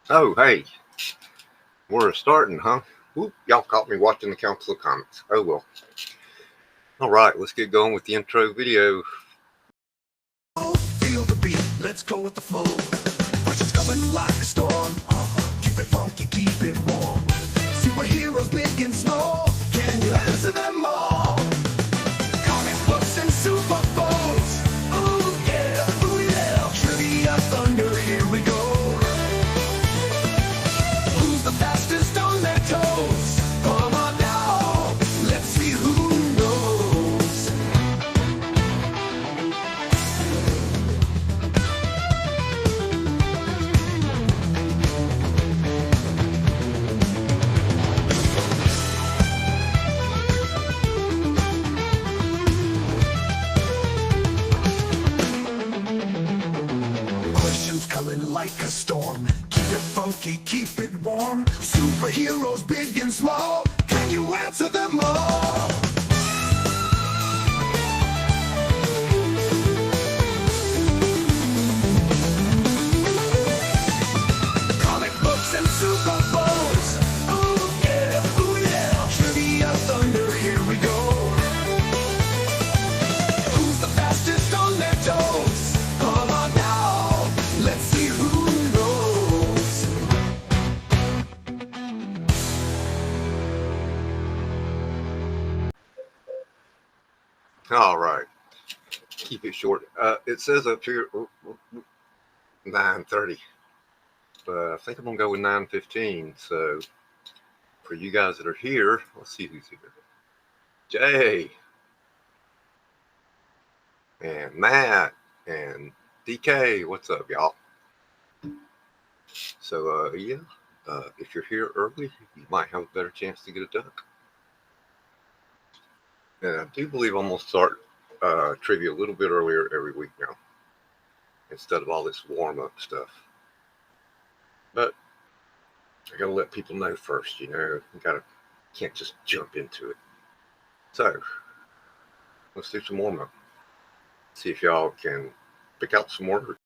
Oh, hey, we're starting, huh? Oop, y'all caught me watching the Council of Comics. Oh, well. All right, let's get going with the intro video. Feel the beat, let's go with the flow. Pressure's coming like a storm. Keep it funky, keep it warm. Superheroes big and small. Can you answer them all? Comic books and super bowls. Ooh yeah. Trivia thunder, here we go. Who's the fastest on their toes? Come on now, let's see who knows. Questions coming like a storm. Keep it funky, keep it warm. Superheroes big and small. Can you answer them all? Comic books and super bowls. Ooh yeah. Trivia thunder, here we go. Who's the fastest on their toes? Come on now, let's see who knows. All right, keep it short. It says up here 9:30, but I think I'm gonna go with 9:15. So for you guys that are here, let's see who's here. Jay and Matt and DK. What's up, y'all? So yeah, if you're here early, you might have a better chance to get a duck. And I do believe I'm gonna start trivia a little bit earlier every week now, instead of all this warm up stuff. But I gotta let people know first, can't just jump into it. So let's do some warm up. See if y'all can pick out some words.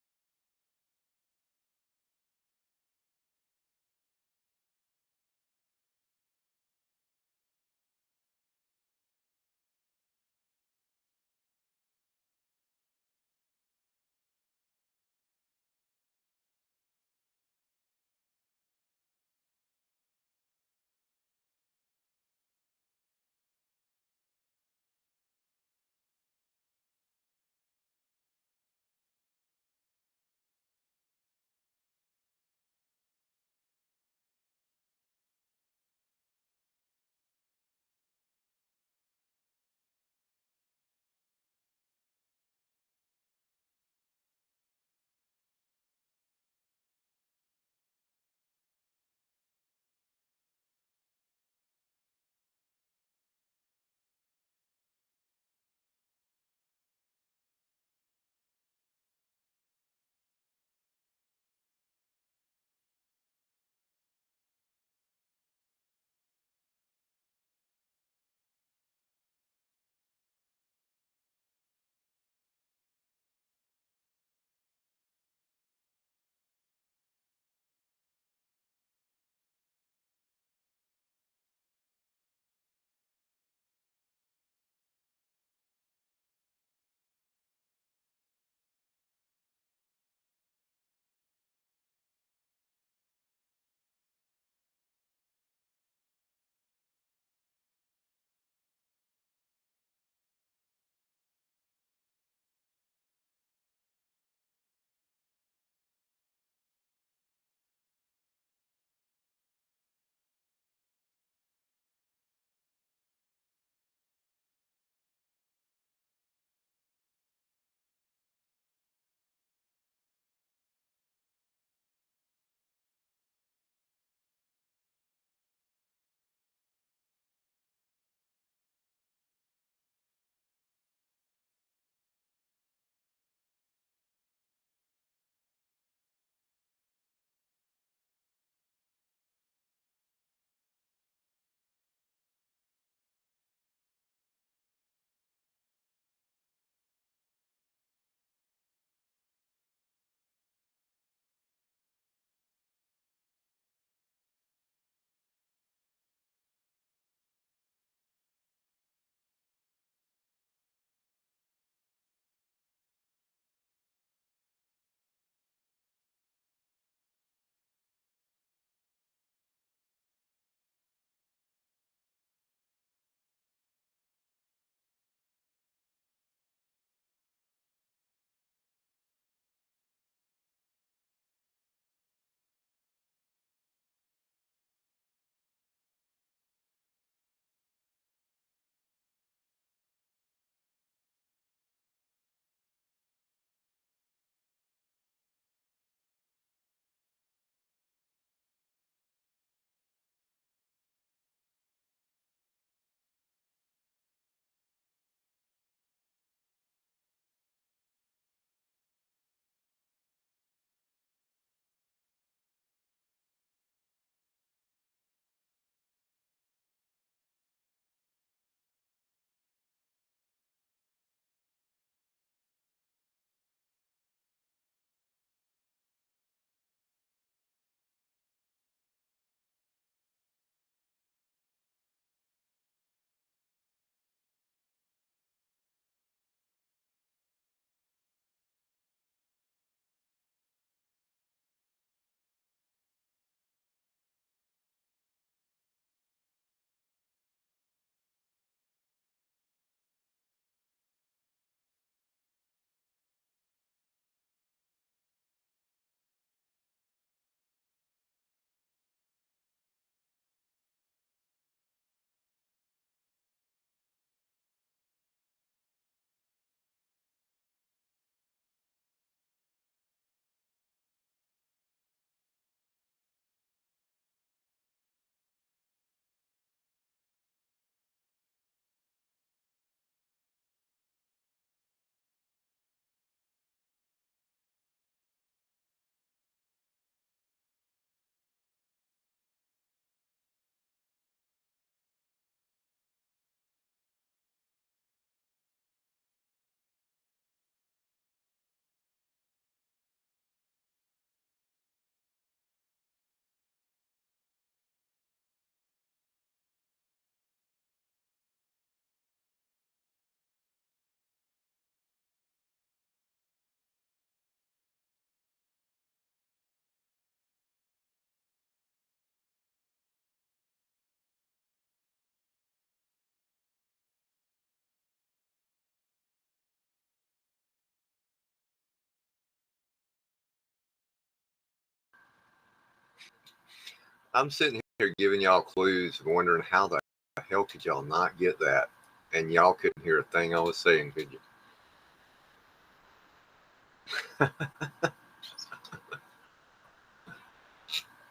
I'm sitting here giving y'all clues and wondering how the hell could y'all not get that? And y'all couldn't hear a thing I was saying, could you?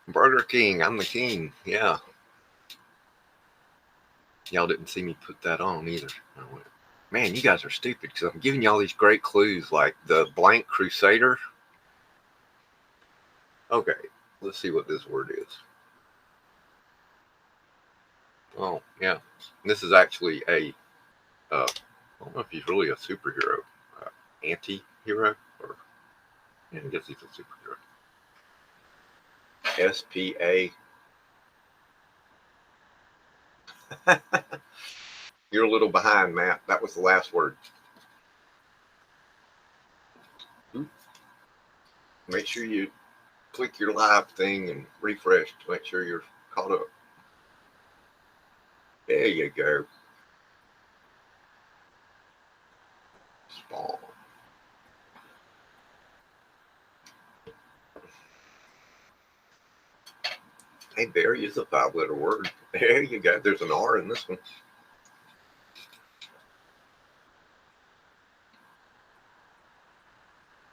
Burger King, I'm the king. Yeah. Y'all didn't see me put that on either. I went, man, you guys are stupid because I'm giving y'all these great clues like the blank crusader. Okay, let's see what this word is. Oh, yeah. This is actually a, I don't know if he's really a superhero, anti-hero, or, yeah, I guess he's a superhero. SPA. You're a little behind, Matt. That was the last word. Make sure you click your live thing and refresh to make sure you're caught up. There you go. Spawn. Hey, Barry is a 5-letter word. There you go. There's an R in this one.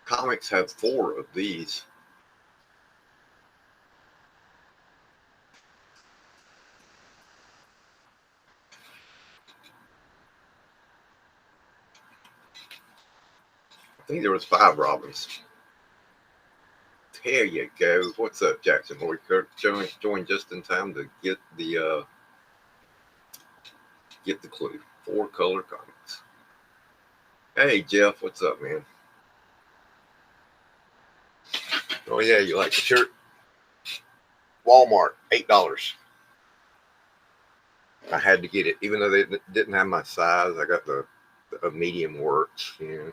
Comics have 4 of these. I think there was 5 Robins. There you go. What's up, Jackson? We joined just in time to get the clue. 4 color comics. Hey, Jeff. What's up, man? Oh yeah, you like the shirt? Walmart, $8. I had to get it, even though they didn't have my size. I got the medium works. You know,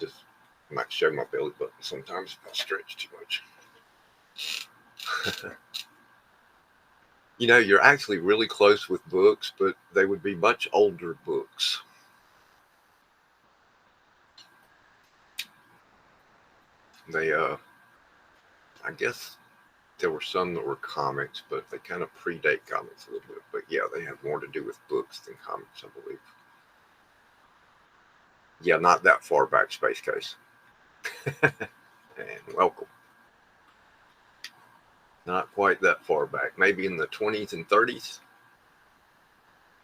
just might show my belly button sometimes if I stretch too much. You know, you're actually really close with books, but they would be much older books. They, I guess there were some that were comics, but they kind of predate comics a little bit. But yeah, they have more to do with books than comics, I believe. Yeah, not that far back, Space Case. And welcome. Not quite that far back. Maybe in the 20s and 30s.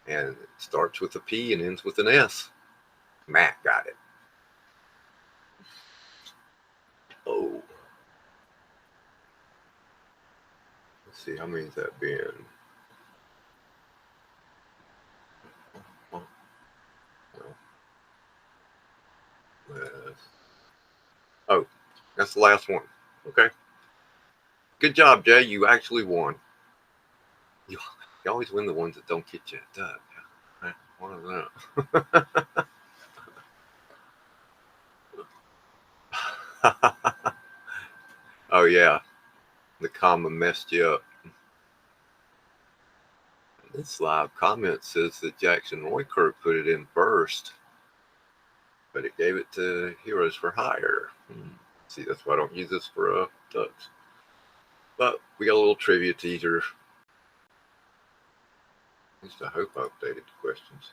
And it starts with a P and ends with an S. Matt got it. Oh. Let's see, how many's that been? Oh, that's the last one. Okay. Good job, Jay. You actually won. You always win the ones that don't get you a dub. I don't know. Oh, yeah. The comma messed you up. This live comment says that Jackson Roykirk put it in first, but it gave it to Heroes for Hire. See, that's why I don't use this for ducks. But we got a little trivia teaser. At least I hope I updated the questions.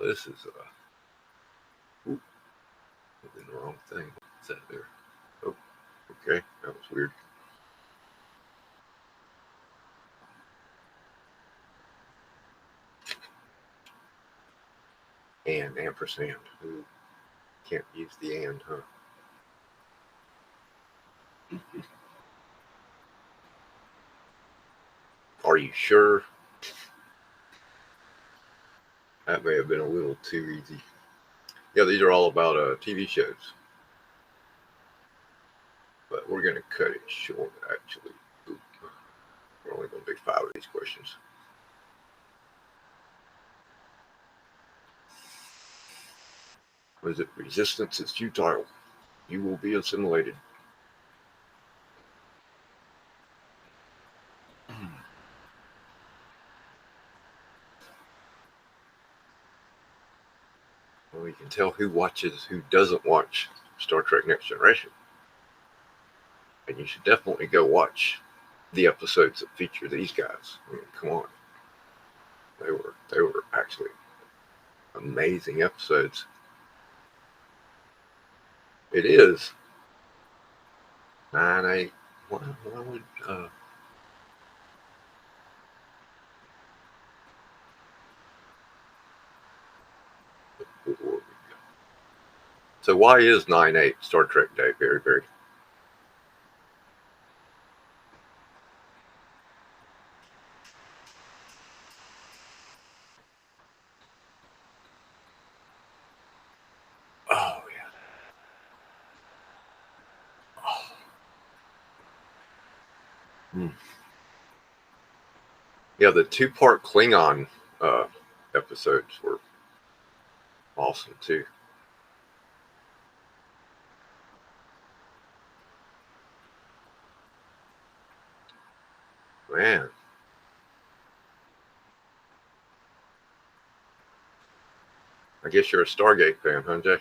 This is ooh, the wrong thing. What's that there? Oh, okay, that was weird. And ampersand. Ooh, can't use the and, huh? Are you sure? That may have been a little too easy. Yeah, these are all about TV shows. But we're going to cut it short, actually. Ooh, we're only going to do 5 of these questions. Was it resistance is futile? You will be assimilated. can tell who doesn't watch Star Trek Next Generation. And you should definitely go watch the episodes that feature these guys. I mean, come on. They were actually amazing episodes. It is 9-8. Why would so why is 9-8 Star Trek Day, Very Very? Oh yeah. Oh. Yeah, the 2-part Klingon episodes were awesome too. Man. I guess you're a Stargate fan, huh, Jay?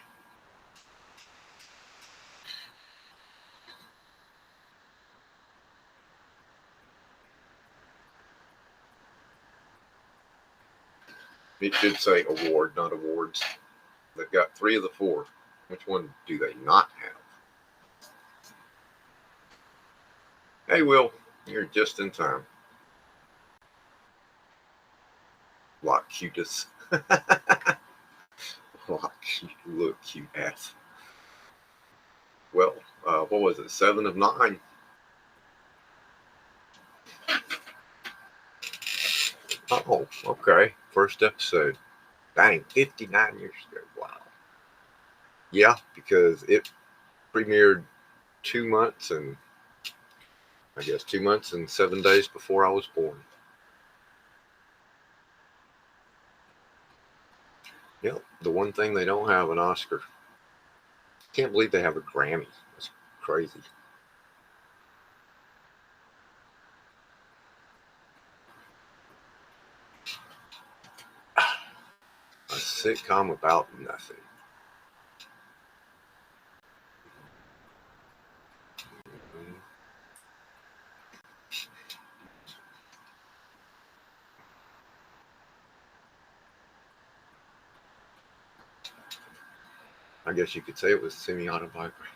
It should say award, not awards. They've got 3 of the 4. Which one do they not have? Hey, Will, you're just in time. Lot cutest. Lot cute, look cute ass. Well, what was it? 7 of 9. Oh, okay. First episode. Dang, 59 years ago. Wow. Yeah, because it premiered 2 months and 2 months and 7 days before I was born. Yep, the one thing they don't have an Oscar. Can't believe they have a Grammy. That's crazy. A sitcom about nothing. I guess you could say it was semi-autobiographical.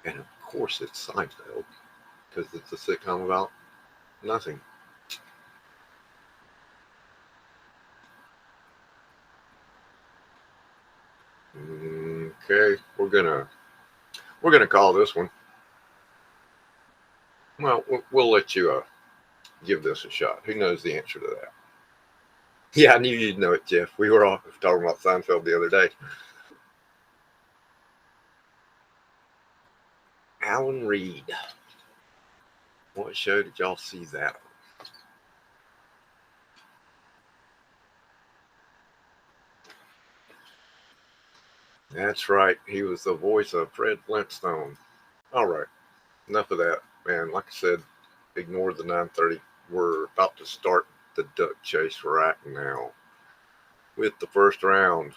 And of course it's Seinfeld, because it's a sitcom about nothing. Okay, we're gonna call this one. Well, we'll let you give this a shot. Who knows the answer to that? Yeah, I knew you'd know it, Jeff. We were all talking about Seinfeld the other day. Alan Reed. What show did y'all see that on? That's right. He was the voice of Fred Flintstone. All right. Enough of that, man. Like I said, ignore the 9:30. We're about to start the duck chase right now with the first round.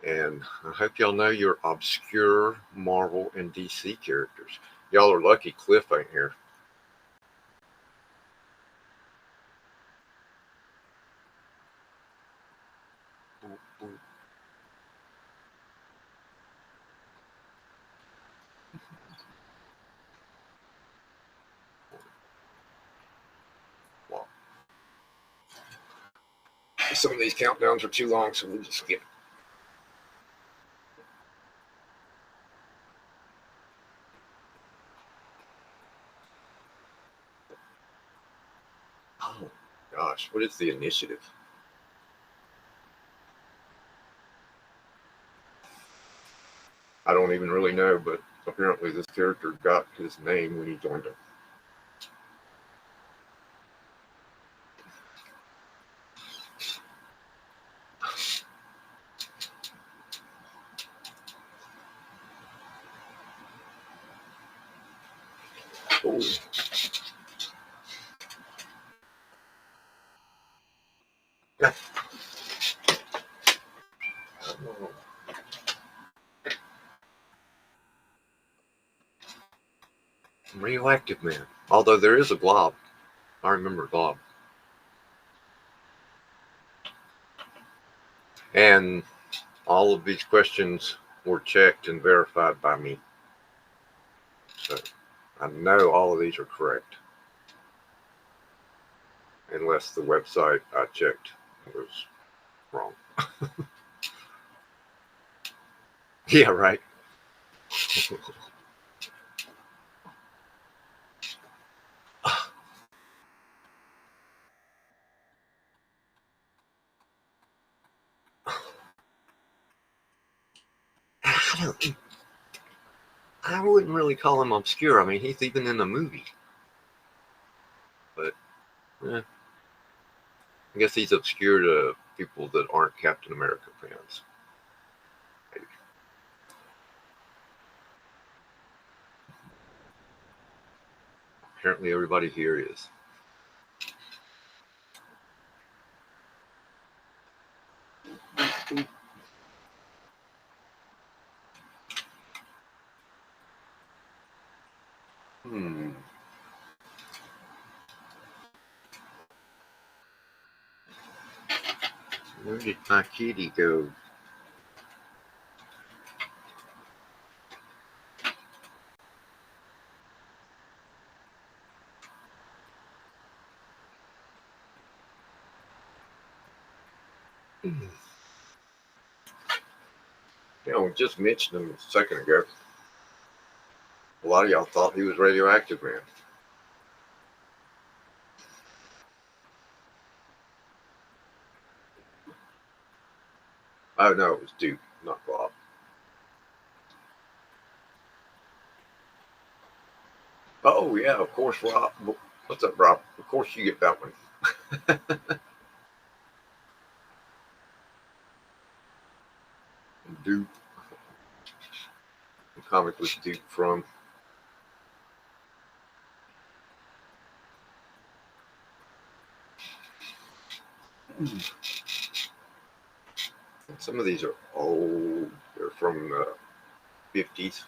And I hope y'all know your obscure Marvel and DC characters. Y'all are lucky Cliff ain't here. Well, some of these countdowns are too long, so we'll just skip it. Oh, gosh. What is the initiative? I don't even really know, but apparently this character got his name when he joined him. Oh. Radioactive man. Although there is a blob. I remember blob. And all of these questions were checked and verified by me. So I know all of these are correct. Unless the website I checked was wrong. Yeah, right. I wouldn't really call him obscure. I mean, he's even in the movie. But I guess he's obscure to people that aren't Captain America fans. Maybe. Apparently everybody here is. Where did my kitty go? You know, just mentioned him a second ago. A lot of y'all thought he was Radioactive Man. Oh no, it was Duke, not Bob. Oh yeah, of course, Rob. What's up, Rob? Of course you get that one. Duke. The comic was Duke from. Some of these are old. They're from the 50s.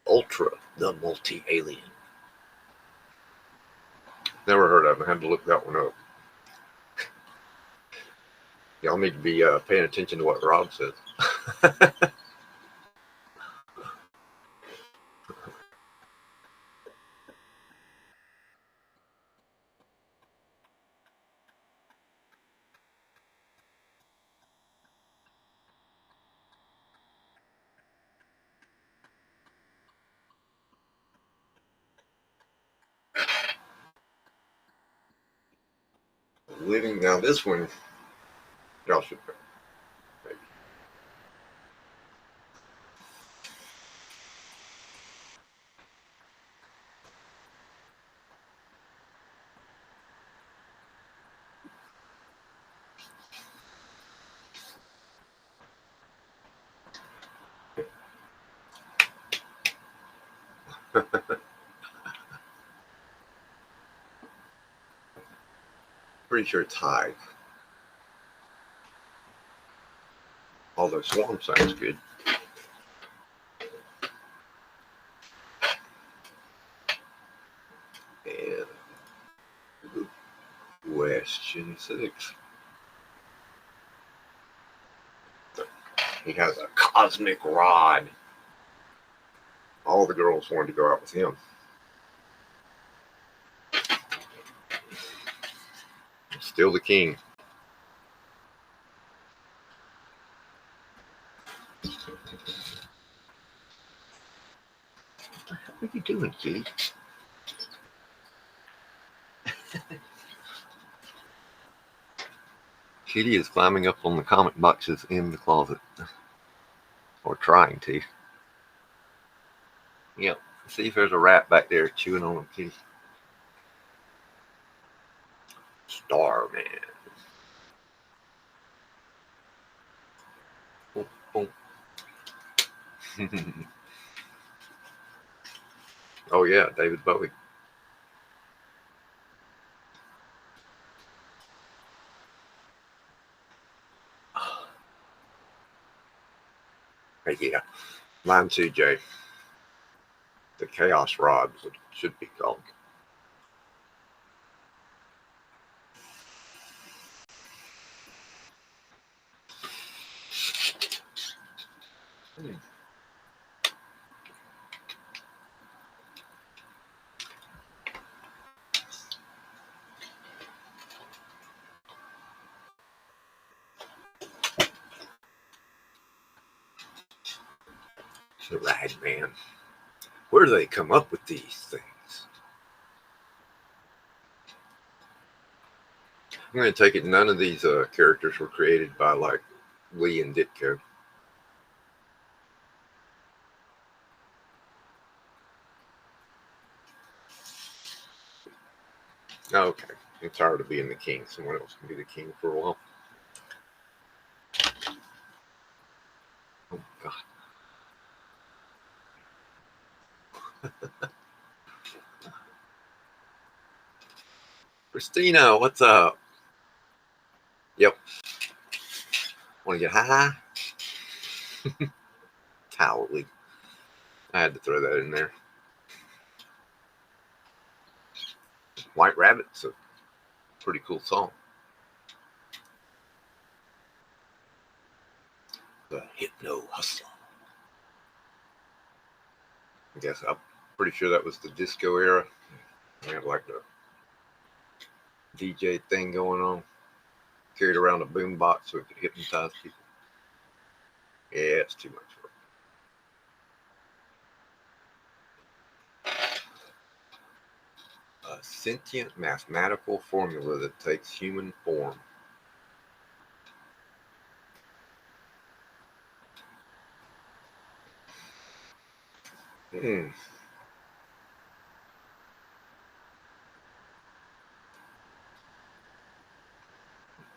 Ultra, the multi-alien. Never heard of him. I had to look that one up. Y'all need to be paying attention to what Rob says. Living now, this one, y'all should know. Pretty sure it's Hive. Although Swarm sounds good. And question 6. He has a cosmic rod. All the girls wanted to go out with him. Still the king. What are you doing, kitty? Kitty is climbing up on the comic boxes in the closet. Or trying to. Yep. See if there's a rat back there chewing on a kitty. Starman. Boom, boom. Oh yeah, David Bowie. Hey, yeah, mine too, Jay. The Chaos Rod should be called. The Rag Man. Where do they come up with these things? I'm going to take it none of these characters were created by like Lee and Ditko. Okay, I'm tired of being the king. Someone else can be the king for a while. Oh God. Christina, what's up? Yep. Want to get high? Towel. I had to throw that in there. White Rabbit's a pretty cool song. The Hypno Hustler. I guess I'm pretty sure that was the disco era. They had like the DJ thing going on. Carried around a boom box so it could hypnotize people. Yeah, it's too much work. A sentient mathematical formula that takes human form.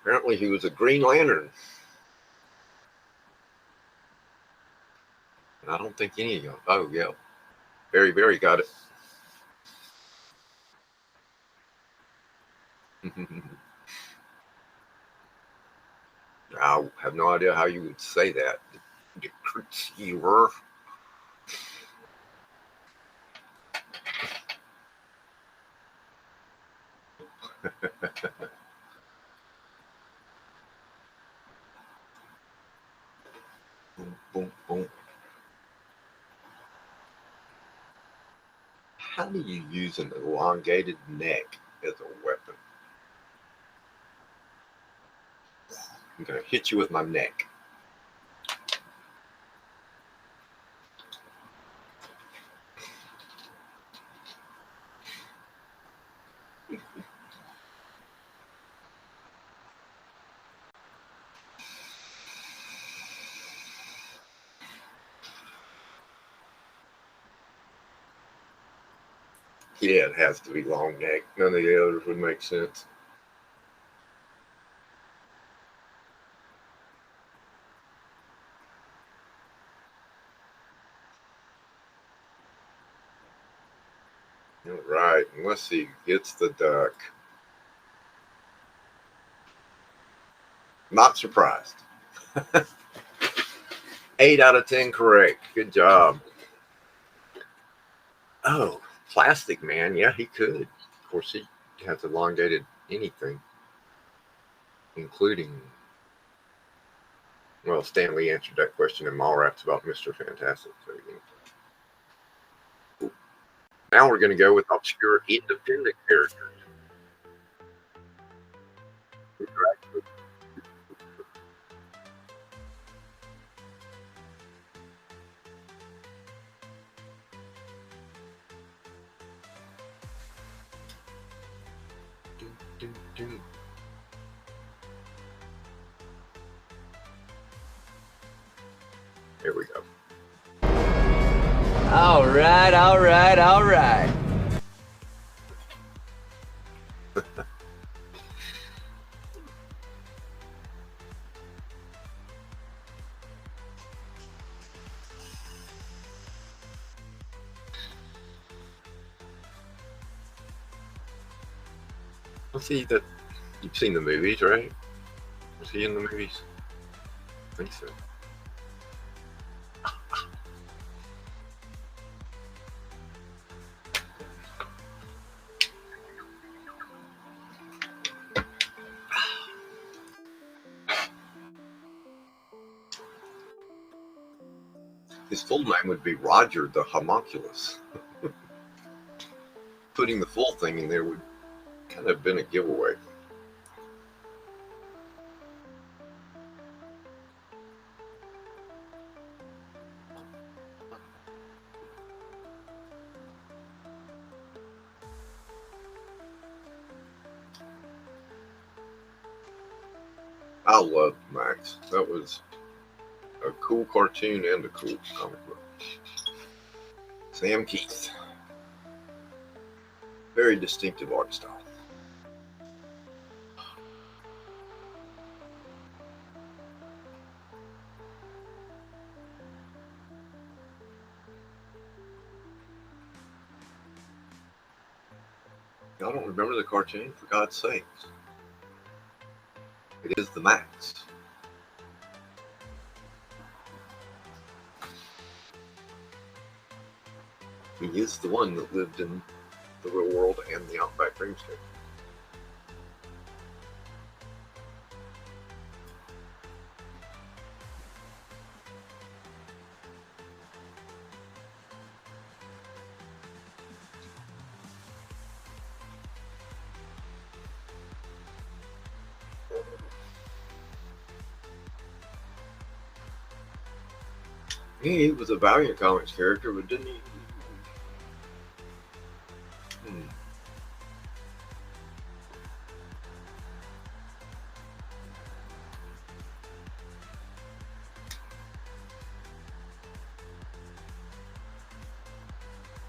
Apparently he was a Green Lantern. And I don't think any of you. Oh, yeah. Very got it. I have no idea how you would say that. The Receiver. Boom, boom, boom. How do you use an elongated neck as a weapon? I'm going to hit you with my neck. Yeah, it has to be long neck. None of the others would make sense. All right, unless he gets the duck. Not surprised. 8 out of 10 correct. Good job. Oh, Plastic Man. Yeah, he could. Of course, he has elongated anything, including. Well, Stanley answered that question in Mallrats about Mr. Fantastic. So, now we're going to go with obscure independent characters. Here we go. All right. Let's see that you've seen the movies, right? Was he in the movies? I think so. His full name would be Roger the Homunculus. Putting the full thing in there would kind of have been a giveaway. I loved Max. That was a cool cartoon and a cool comic book. Sam Keith. Very distinctive art style. I don't remember the cartoon, for God's sakes. It is the Max. He is the one that lived in the real world and the Outback Dreamscape. He was a Valiant Comics character, but didn't he?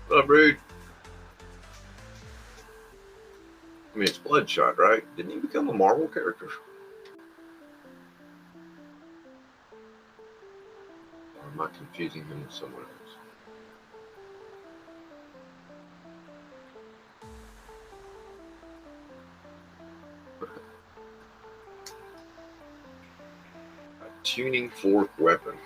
What up, Rude? I mean, it's Bloodshot, right? Didn't he become a Marvel character? Or am I confusing him with someone else? A tuning fork weapon.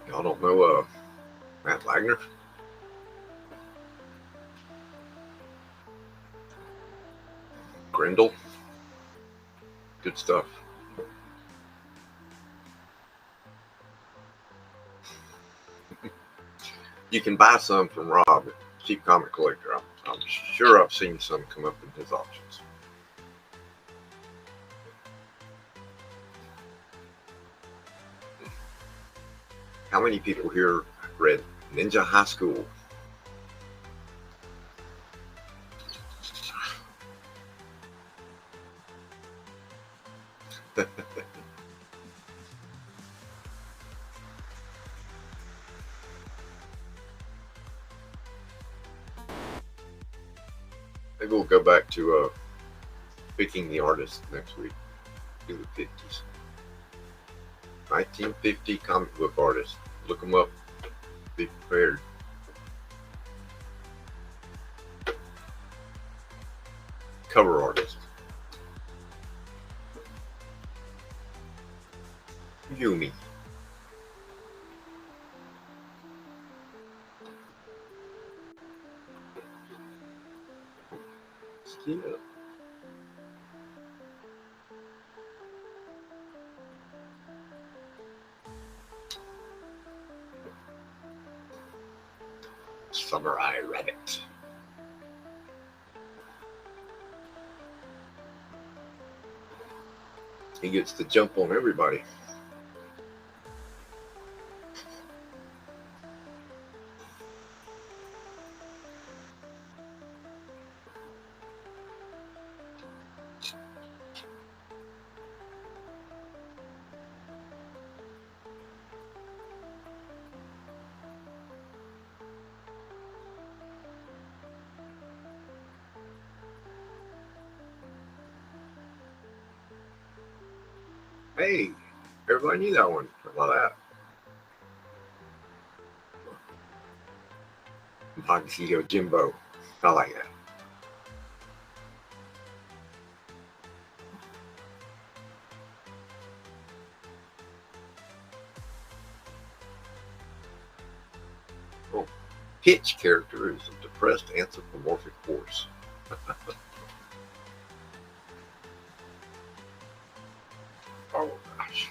Y'all don't know Matt Wagner? Grendel? Good stuff. You can buy some from Rob, Cheap Comic Collector. I'm sure I've seen some come up in his auctions. How many people here read Ninja High School? Maybe we'll go back to picking the artist next week. Do the 50s. 1950 comic book artists. Look them up. Be prepared. Cover artist. Yumi. Yeah. Samurai Rabbit. He gets to jump on everybody. Hey, everybody knew that one. How about that? Moxie Jimbo. I like that. Oh, Hitch character is a depressed anthropomorphic horse. Oh gosh.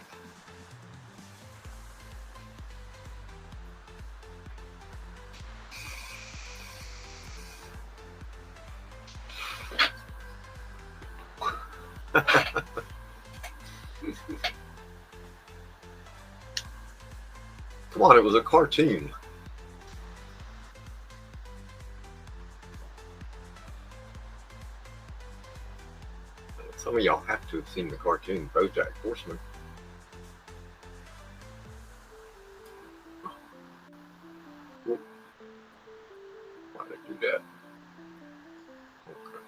Come on, it was a cartoon. Some of y'all have to have seen the cartoon BoJack Horseman. Why did I do that? Okay.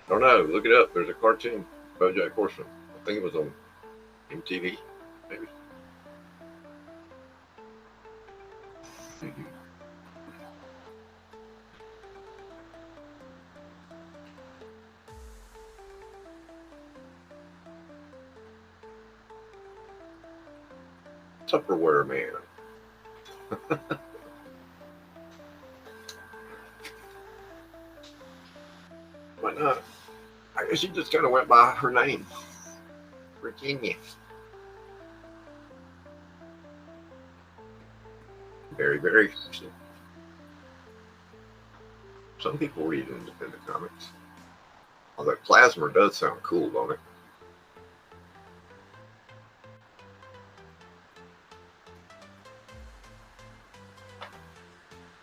Don't know. Look it up. There's a cartoon, BoJack Horseman. I think it was on MTV, maybe. Tupperware man. Why not? I guess she just kind of went by her name, Virginia. Very, very. Some people read independent comics. Although Plasma does sound cool, don't it?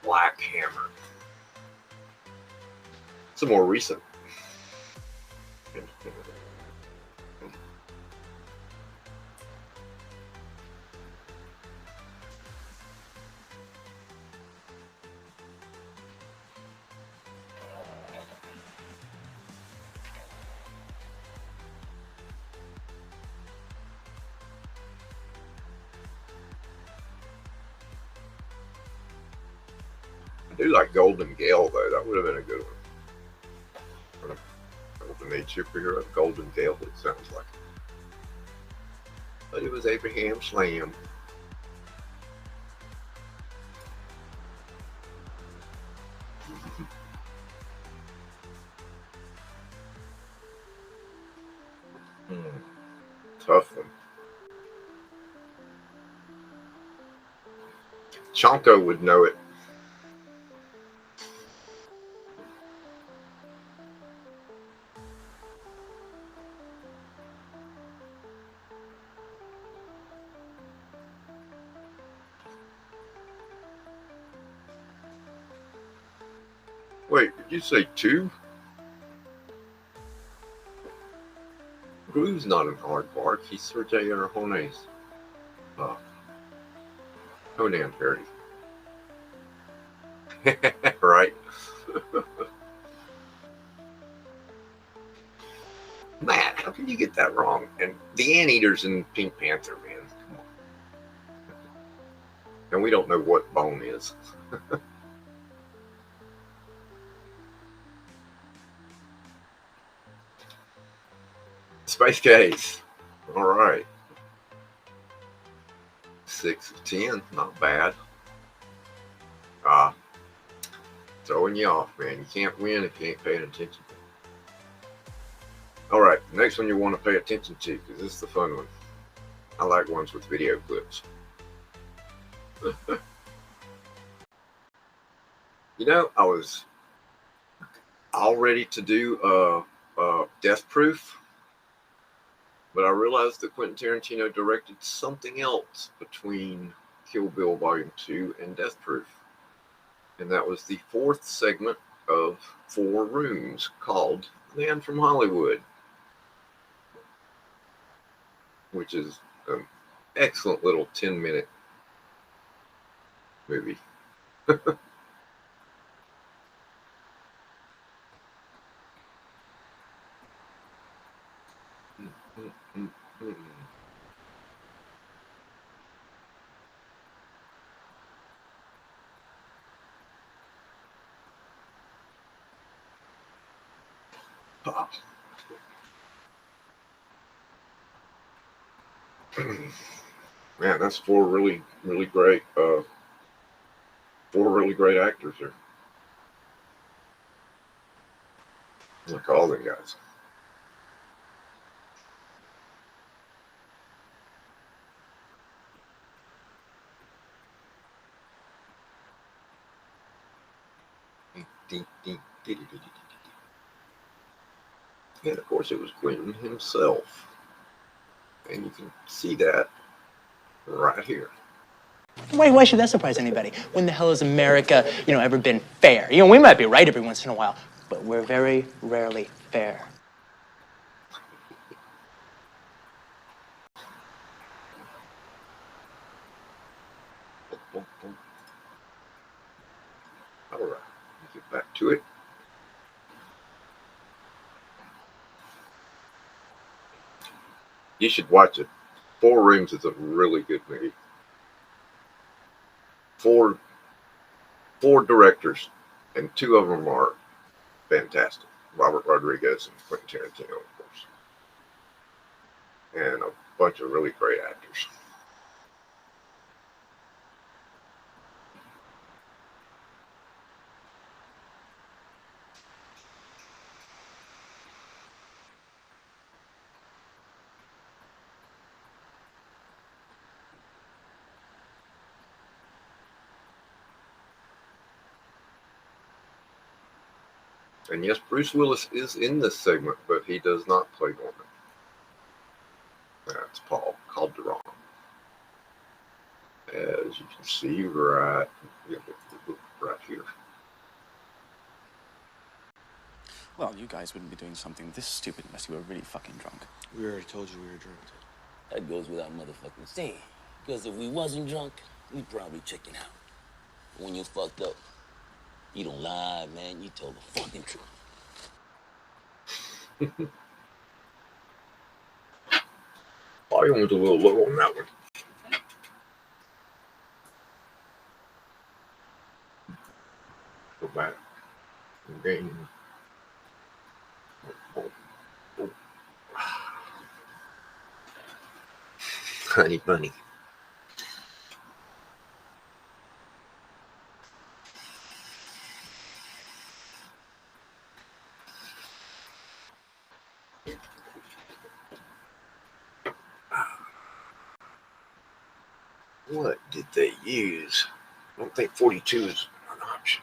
Black Hammer. It's a more recent. I do like Golden Gale though. That would have been a good one. Golden Age superhero, Golden Gale. It sounds like. But it was Abraham Slam. Tough one. Chonko would know it. Wait, did you say two? Gru's not an aardvark. He's Sergei Arahone's Conan parody. Right? Matt, how can you get that wrong? And the Anteater's in Pink Panther, man. Come on. And we don't know what bone is. Space Case. All right. 6 of 10. Not bad. Throwing you off, man. You can't win if you ain't paying attention. All right. The next one you want to pay attention to, because this is the fun one. I like ones with video clips. You know, I was all ready to do Death Proof, but I realized that Quentin Tarantino directed something else between Kill Bill Volume 2 and Death Proof. And that was the fourth segment of 4 Rooms called Man from Hollywood, which is an excellent little 10-minute movie. Mm-mm-mm. Ah. Man, that's four really great, four really great actors there. Like all the guys. And of course, it was Quentin himself, and you can see that right here. Why should that surprise anybody? When the hell has America, ever been fair? We might be right every once in a while, but we're very rarely fair. All right, get back to it. You should watch it. Four Rooms is a really good movie. Four directors, and two of them are fantastic. Robert Rodriguez and Quentin Tarantino, of course, and a bunch of really great actors. And yes, Bruce Willis is in this segment, but he does not play Norman. That's Paul Calderon. As you can see right here. Well, you guys wouldn't be doing something this stupid unless you were really fucking drunk. We already told you we were drunk. That goes without motherfucking saying. Because if we wasn't drunk, we'd probably chicken out. When you fucked up, you don't lie, man. You tell the fucking truth. Volume was a little low on that one. Go back. Game. Oh. Honey bunny. What did they use? I don't think 42 is an option.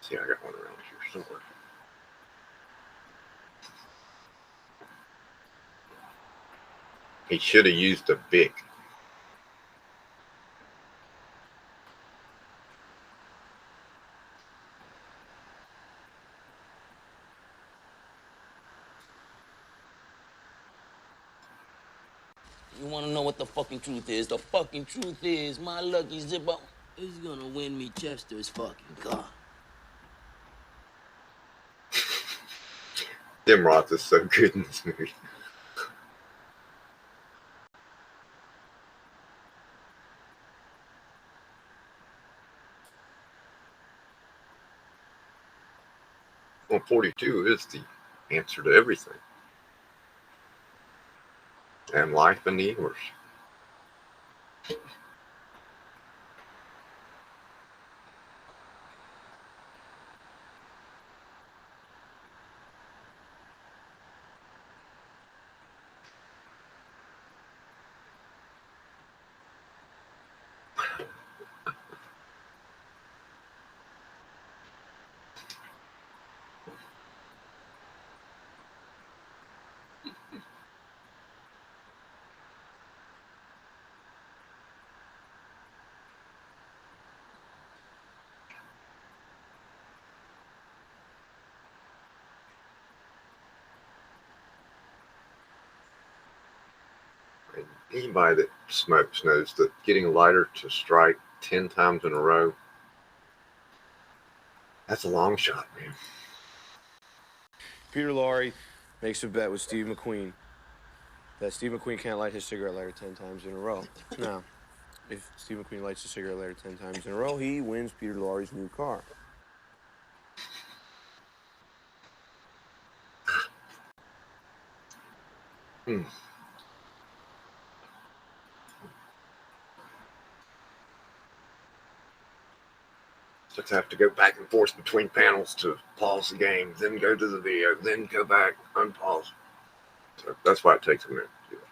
See, I got one around here somewhere. He should have used a big. You wanna know what the fucking truth is? The fucking truth is my lucky zipper is gonna win me Chester's fucking car. Tim Roth is so good in this movie. Well, 42 is the answer to everything. And life in the universe. And anybody that smokes knows that getting a lighter to strike 10 times in a row That's a long shot, man. Peter Lorre makes a bet with Steve McQueen that Steve McQueen can't light his cigarette lighter 10 times in a row. Now, if Steve McQueen lights his cigarette lighter 10 times in a row, he wins Peter Lorre's new car. Hmm. Just have to go back and forth between panels to pause the game, then go to the video, then go back, unpause. So that's why it takes a minute to do it.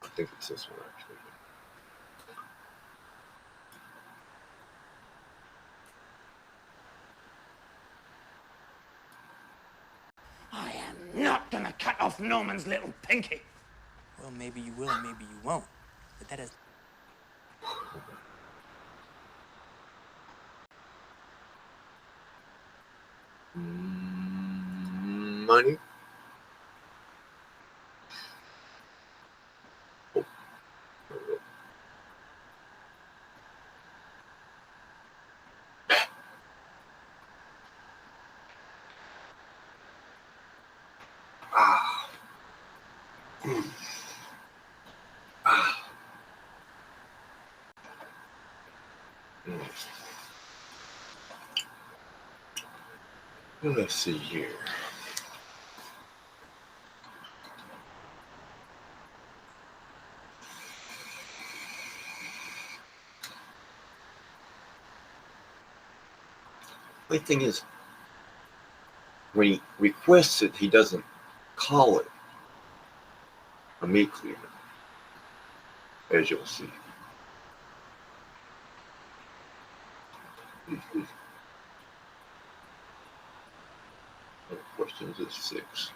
I think it's this one, actually. I am not gonna cut off Norman's little pinky. Well, maybe you will, maybe you won't. But that is... Money. Oh. Ah. Ah. Let's see here. The thing is, when he requests it, he doesn't call it a meat cleaver, as you'll see. Questions is 6.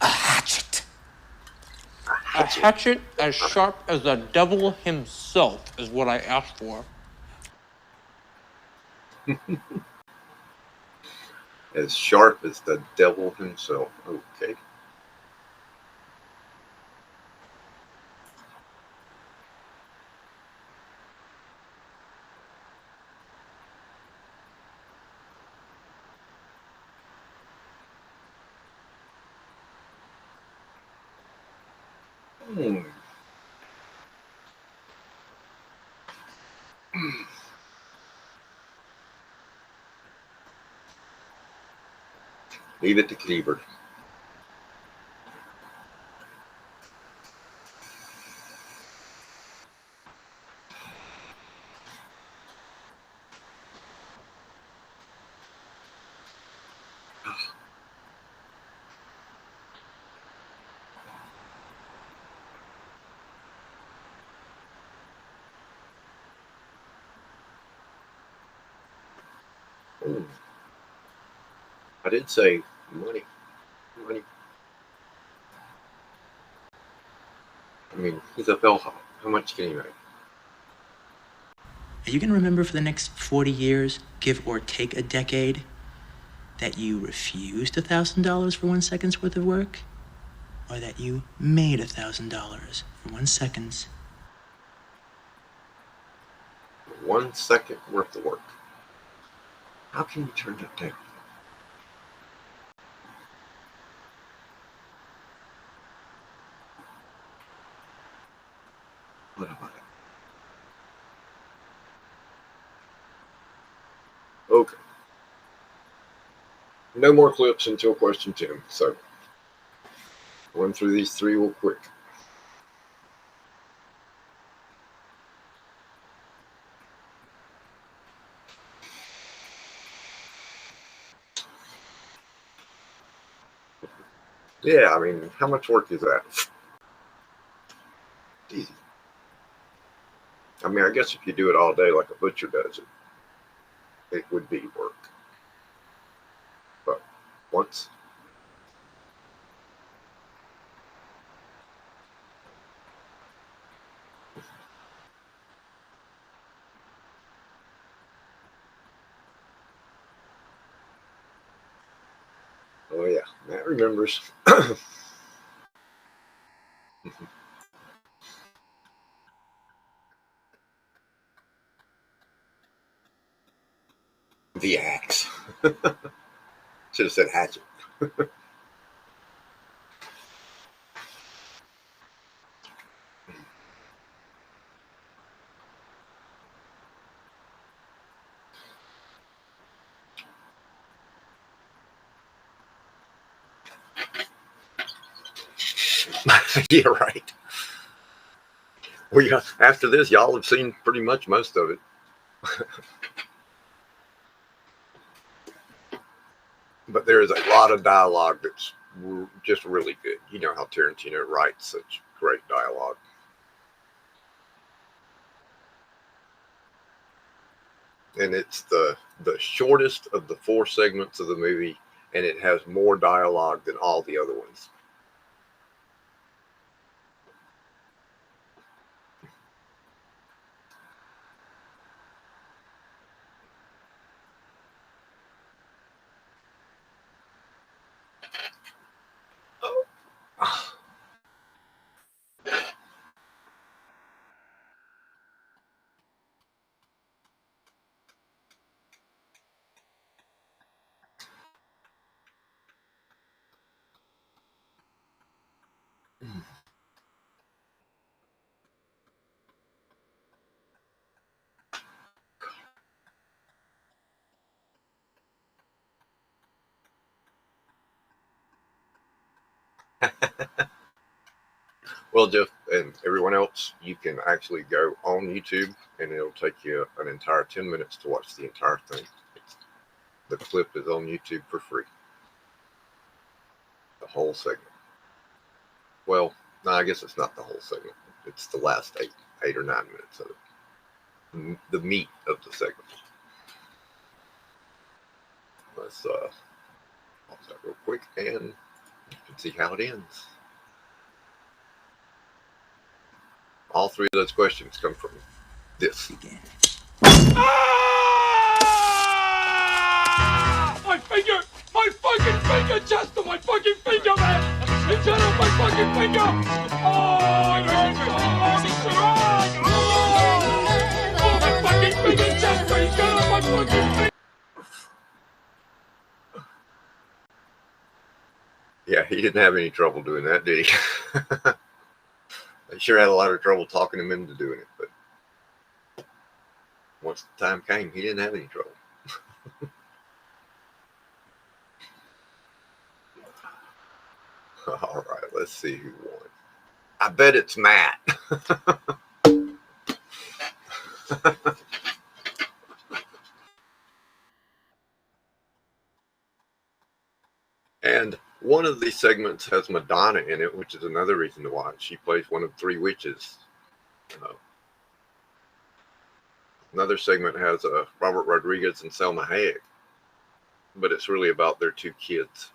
A hatchet. A hatchet as sharp as the devil himself is what I asked for. As sharp as the devil himself. Okay. Hmm. Leave it to Cleaver. Oh. I did say money. Money. I mean, he's a bellhop. How much can he make? Are you gonna remember for the next 40 years, give or take a decade, that you refused $1,000 for 1 second's worth of work? Or that you made $1,000 for 1 second's? 1 second worth of work. How can you turn that down? What about it? Okay. No more clips until question 10. So, going through these 3 real quick. Yeah, I mean, how much work is that? Easy. I mean, I guess if you do it all day like a butcher does it would be work. But once. Oh yeah, Matt remembers. The axe. Should have said hatchet. Yeah, right. Well, yeah, after this, y'all have seen pretty much most of it. But there is a lot of dialogue that's just really good. You know how Tarantino writes such great dialogue. And it's the shortest of the 4 segments of the movie, and it has more dialogue than all the other ones. Well, Jeff and everyone else, you can actually go on YouTube and it'll take you an entire 10 minutes to watch the entire thing. The clip is on YouTube for free. The whole segment. Well, no, I guess it's not the whole segment. It's the last 8 or 9 minutes of it. The meat of the segment. Let's pause that real quick and you can see how it ends. All 3 of those questions come from this. Ah! My finger! My fucking finger! Chester, my fucking finger, man! It's on my fucking finger! Oh, it hurts so hard! Oh, my fucking finger, Chester! He's got on my fucking finger! Yeah, he didn't have any trouble doing that, did he? They sure had a lot of trouble talking him into doing it, but once the time came, he didn't have any trouble. All right, let's see who won. I bet it's Matt. And one of these segments has Madonna in it, which is another reason to watch. She plays one of 3 witches. Another segment has Robert Rodriguez and Selma Hayek, but it's really about their 2 kids.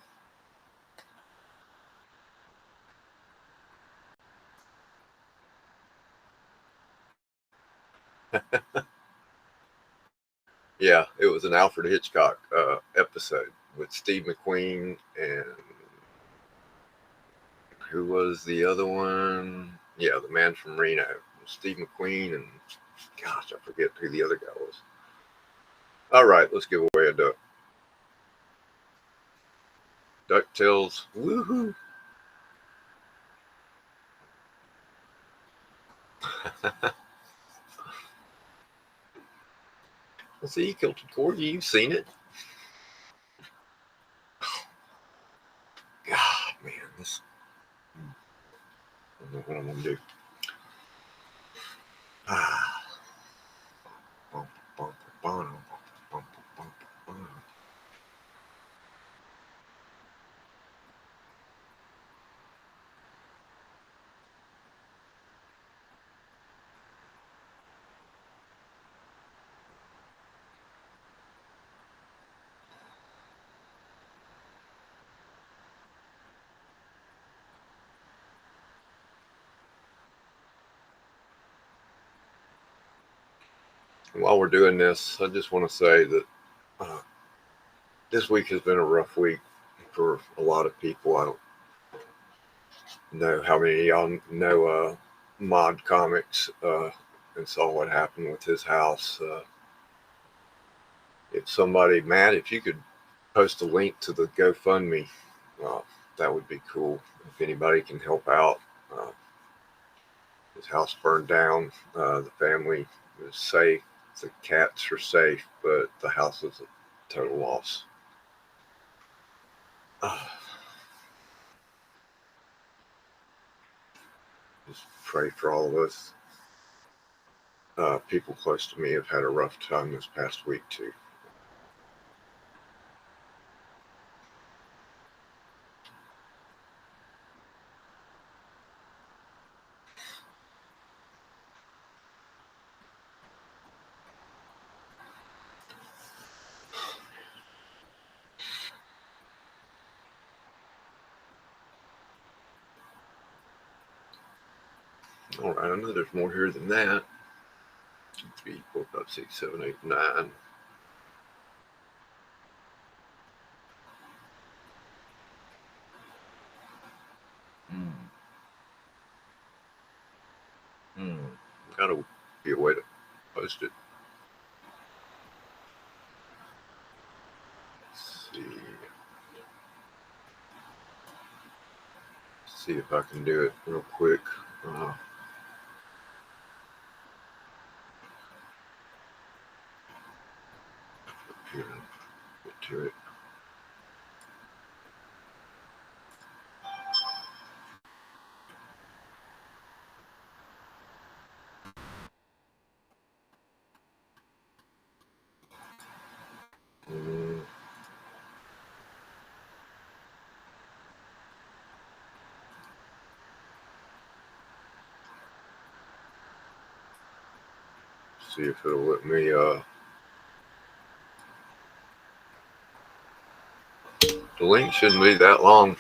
Yeah, it was an Alfred Hitchcock episode with Steve McQueen and who was the other one? Yeah, the man from Reno. Steve McQueen and gosh, I forget who the other guy was. All right, let's give away a duck. DuckTales, woohoo! Well, see, Kilted Corgi, you've seen it. God, man, this. I don't know what I'm gonna do. Ah. And while we're doing this, I just want to say that this week has been a rough week for a lot of people. I don't know how many of y'all know Mod Comics and saw what happened with his house. If somebody, Matt, if you could post a link to the GoFundMe, that would be cool. If anybody can help out. His house burned down. The family is safe. The cats are safe, but the house is a total loss. Just pray for all of us. People close to me have had a rough time this past week too. All right, I know there's more here than that. 2, 3, 4, 5, 6, 7, 8, 9. Gotta be a way to post it. Let's see if I can do it real quick. Here, get to it. See if it'll let me. The link shouldn't be that long.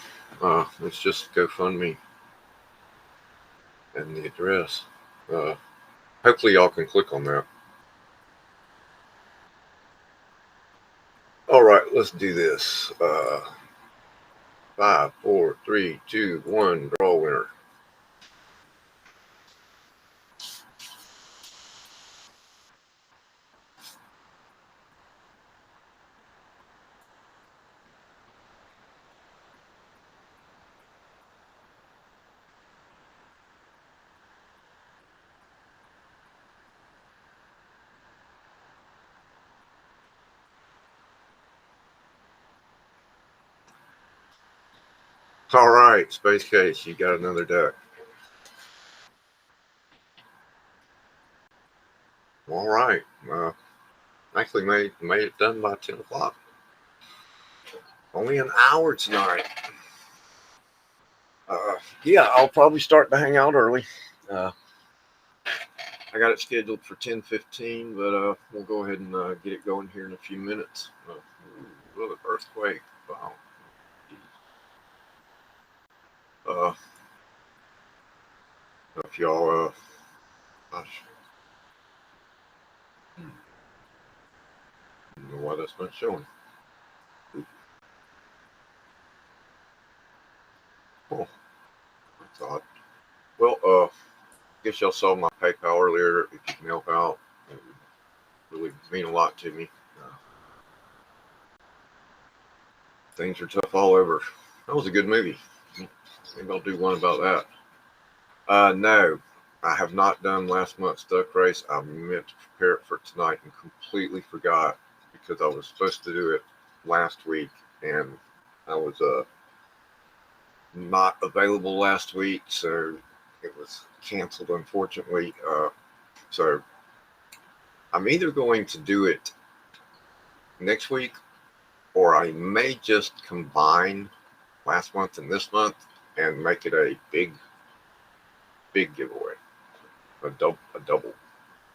It's just GoFundMe and the address. Hopefully y'all can click on that. All right, let's do this. 5, 4, 3, 2, 1. Draw winner. All right, Space Case, you got another deck. All right. Actually made it done by 10 o'clock. Only an hour tonight. Yeah, I'll probably start to hang out early. I got it scheduled for 10:15, but we'll go ahead and get it going here in a few minutes. Look, earthquake. Wow. If y'all, gosh, I don't know why that's not showing. Oh, that's odd. Well, guess y'all saw my PayPal earlier. If you can help out, it would really mean a lot to me. Things are tough all over. That was a good movie. Maybe I'll do one about that. No, I have not done last month's duck race. I meant to prepare it for tonight and completely forgot because I was supposed to do it last week and I was not available last week, so it was canceled, unfortunately. So I'm either going to do it next week or I may just combine last month and this month and make it a big giveaway, a double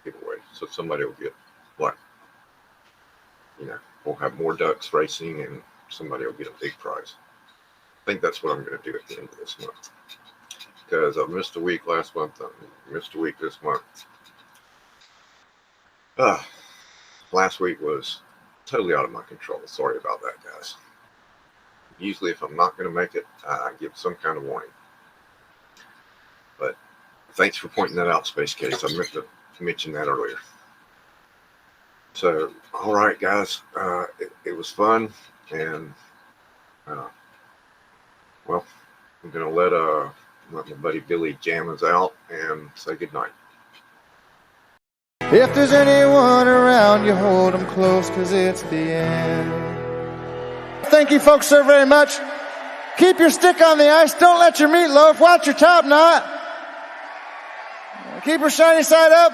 giveaway. So somebody will get, like, we'll have more ducks racing and somebody will get a big prize. I think that's what I'm going to do at the end of this month because I missed a week last month. I missed a week this month. Last week was totally out of my control. Sorry about that, guys. Usually if I'm not going to make it, I give some kind of warning. But thanks for pointing that out, Space Case. I meant to mention that earlier. So, all right, guys. It was fun. And, well, I'm going to let my buddy Billy jam us out and say goodnight. If there's anyone around, you hold them close, 'cause it's the end. Thank you folks so very much. Keep your stick on the ice. Don't let your meat loaf. Watch your top knot. Keep her shiny side up.